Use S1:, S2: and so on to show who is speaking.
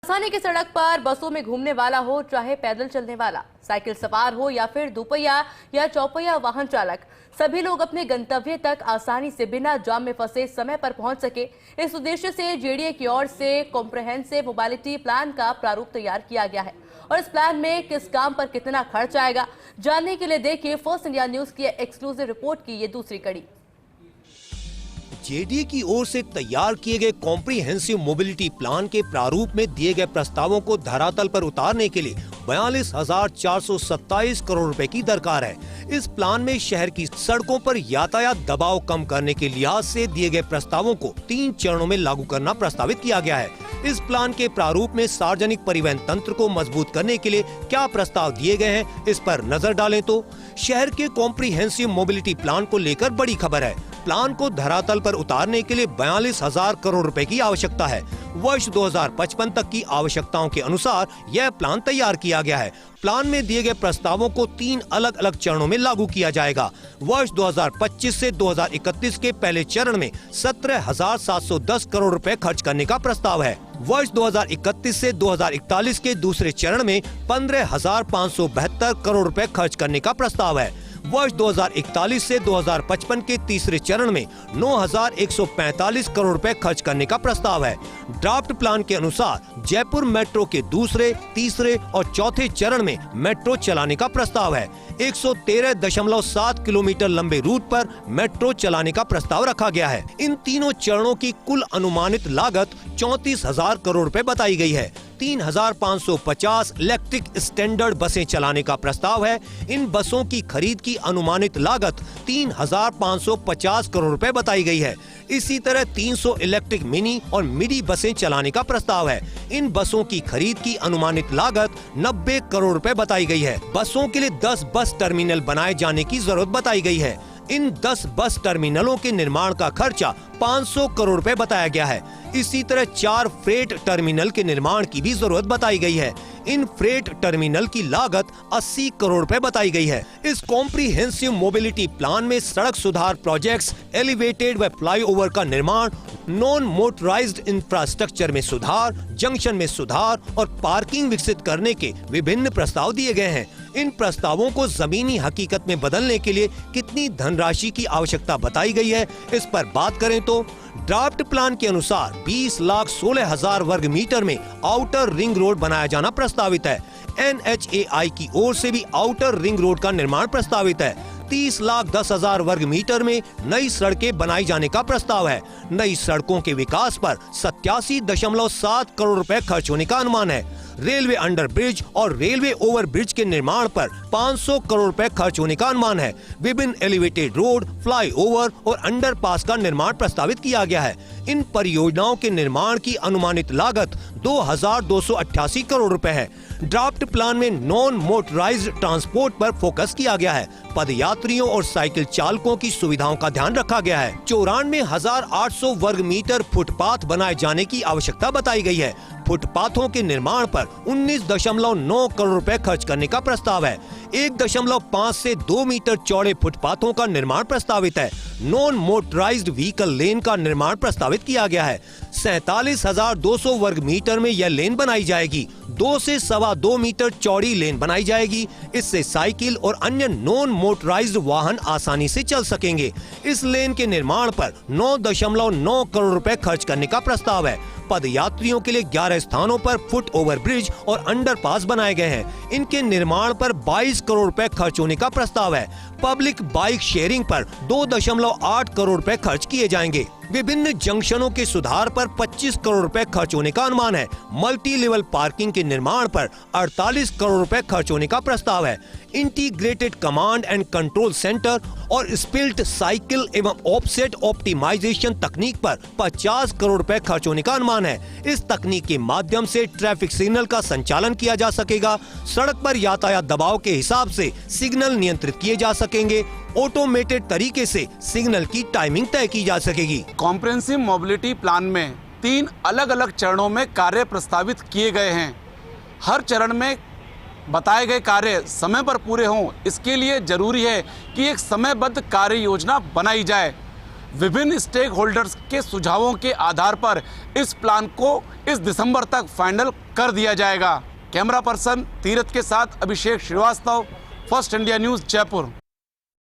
S1: राजधानी की सड़क पर बसों में घूमने वाला हो चाहे पैदल चलने वाला, साइकिल सवार हो या फिर दोपहिया या चौपहिया वाहन चालक, सभी लोग अपने गंतव्य तक आसानी से बिना जाम में फंसे समय पर पहुंच सके। इस उद्देश्य से जेडीए की ओर से कॉम्प्रिहेंसिव मोबिलिटी प्लान का प्रारूप तैयार किया गया है और इस प्लान में किस काम पर कितना खर्च आएगा, जानने के लिए देखिए फर्स्ट इंडिया न्यूज की एक्सक्लूसिव रिपोर्ट की ये दूसरी कड़ी।
S2: जेडीए की ओर से तैयार किए गए कॉम्प्रिहेंसिव मोबिलिटी प्लान के प्रारूप में दिए गए प्रस्तावों को धरातल पर उतारने के लिए 42,427 करोड़ रुपए की दरकार है। इस प्लान में शहर की सड़कों पर यातायात दबाव कम करने के लिहाज से दिए गए प्रस्तावों को 3 चरणों में लागू करना प्रस्तावित किया गया है। इस प्लान के प्रारूप में सार्वजनिक परिवहन तंत्र को मजबूत करने के लिए क्या प्रस्ताव दिए गए हैं, इस पर नजर डालें तो शहर के कॉम्प्रिहेंसिव मोबिलिटी प्लान को लेकर बड़ी खबर है। प्लान को धरातल पर उतारने के लिए 42,000 करोड़ रुपए की आवश्यकता है। वर्ष 2055 तक की आवश्यकताओं के अनुसार यह प्लान तैयार किया गया है। प्लान में दिए गए प्रस्तावों को 3 अलग अलग चरणों में लागू किया जाएगा। वर्ष 2025 से 2031 के पहले चरण में 17,710 करोड़ रुपए खर्च करने का प्रस्ताव है। वर्ष 2031 से 2041 के दूसरे चरण में 15,572 करोड़ रुपए खर्च करने का प्रस्ताव है। वर्ष 2041 से 2055 के तीसरे चरण में 9,145 करोड़ रुपए खर्च करने का प्रस्ताव है। ड्राफ्ट प्लान के अनुसार जयपुर मेट्रो के दूसरे, तीसरे और चौथे चरण में मेट्रो चलाने का प्रस्ताव है। 113.7 किलोमीटर लंबे रूट पर मेट्रो चलाने का प्रस्ताव रखा गया है। इन तीनों चरणों की कुल अनुमानित लागत 34,000 करोड़ रुपए बताई गई है। 3,550 इलेक्ट्रिक स्टैंडर्ड बसें चलाने का प्रस्ताव है। इन बसों की खरीद की अनुमानित लागत 3,550 करोड़ रुपए बताई गई है। इसी तरह 300 इलेक्ट्रिक मिनी और मिडी बसें चलाने का प्रस्ताव है। इन बसों की खरीद की अनुमानित लागत 90 करोड़ रुपए बताई गई है। बसों के लिए 10 बस टर्मिनल बनाए जाने की जरूरत बताई गई है। इन 10 बस टर्मिनलों के निर्माण का खर्चा 500 करोड़ रुपए बताया गया है। इसी तरह 4 फ्रेट टर्मिनल के निर्माण की भी जरूरत बताई गई है। इन फ्रेट टर्मिनल की लागत 80 करोड़ रुपए बताई गई है। इस कॉम्प्रिहेंसिव मोबिलिटी प्लान में सड़क सुधार प्रोजेक्ट्स, एलिवेटेड व फ्लाईओवर का निर्माण, नॉन मोटराइज्ड इंफ्रास्ट्रक्चर में सुधार, जंक्शन में सुधार और पार्किंग विकसित करने के विभिन्न प्रस्ताव दिए गए हैं। इन प्रस्तावों को जमीनी हकीकत में बदलने के लिए कितनी धनराशि की आवश्यकता बताई गई है, इस पर बात करें तो ड्राफ्ट प्लान के अनुसार 20,16,000 वर्ग मीटर में आउटर रिंग रोड बनाया जाना प्रस्तावित है। NHAI की ओर से भी आउटर रिंग रोड का निर्माण प्रस्तावित है। 30,10,000 वर्ग मीटर में नई सड़कें बनाई जाने का प्रस्ताव है। नई सड़कों के विकास पर 87.7 करोड़ रुपए खर्च होने का अनुमान है। रेलवे अंडर ब्रिज और रेलवे ओवर ब्रिज के निर्माण पर 500 करोड़ रुपए खर्च होने का अनुमान है। विभिन्न एलिवेटेड रोड, फ्लाईओवर और अंडरपास का निर्माण प्रस्तावित किया गया है। इन परियोजनाओं के निर्माण की अनुमानित लागत 2,288 करोड़ रुपए है। ड्राफ्ट प्लान में नॉन मोटराइज्ड ट्रांसपोर्ट पर फोकस किया गया है। पदयात्रियों और साइकिल चालकों की सुविधाओं का ध्यान रखा गया है। 94,800 वर्ग मीटर फुटपाथ बनाए जाने की आवश्यकता बताई गई है। फुटपाथों के निर्माण पर 19.9 करोड़ रुपए खर्च करने का प्रस्ताव है। 1.5 से 2 मीटर चौड़े फुटपाथों का निर्माण प्रस्तावित है। नॉन मोटराइज्ड व्हीकल लेन का निर्माण प्रस्तावित किया गया है। 47,200 वर्ग मीटर में यह लेन बनाई जाएगी। 2 से 2.25 मीटर चौड़ी लेन बनाई जाएगी। इससे साइकिल और अन्य नॉन मोटराइज्ड वाहन आसानी से चल सकेंगे। इस लेन के निर्माण पर 9.9 करोड़ रुपए खर्च करने का प्रस्ताव है। पदयात्रियों के लिए 11 स्थानों पर फुट ओवर ब्रिज और अंडरपास बनाए गए हैं। इनके निर्माण पर 22 करोड़ रुपए खर्च होने का प्रस्ताव है। पब्लिक बाइक शेयरिंग पर 2.8 करोड़ रुपए खर्च किए जाएंगे। विभिन्न जंक्शनों के सुधार पर 25 करोड़ रुपए खर्च होने का अनुमान है। मल्टी लेवल पार्किंग के निर्माण पर 48 करोड़ रुपए खर्च होने का प्रस्ताव है। Integrated command and control centre और स्पिल्ट साइकिल एवं ऑफसेट ऑप्टिमाइजेशन तकनीक पर 50 करोड़ रुपए खर्च होने का अनुमान है। इस तकनीक के माध्यम से ट्रैफिक सिग्नल का संचालन किया जा सकेगा। सड़क पर यातायात दबाव के हिसाब से सिग्नल नियंत्रित किए जा सकेंगे। ऑटोमेटेड तरीके से सिग्नल की टाइमिंग तय की जा सकेगी।
S3: कॉम्प्रिहेंसिव मोबिलिटी प्लान में 3 अलग अलग चरणों में कार्य प्रस्तावित किए गए हैं। हर चरण में बताए गए कार्य समय पर पूरे हों, इसके लिए जरूरी है कि एक समयबद्ध कार्य योजना बनाई जाए। विभिन्न स्टेक होल्डर्स के सुझावों के आधार पर इस प्लान को इस दिसंबर तक फाइनल कर दिया जाएगा। कैमरा पर्सन तीरथ के साथ Abhishek Srivastava, first India news, Jaipur.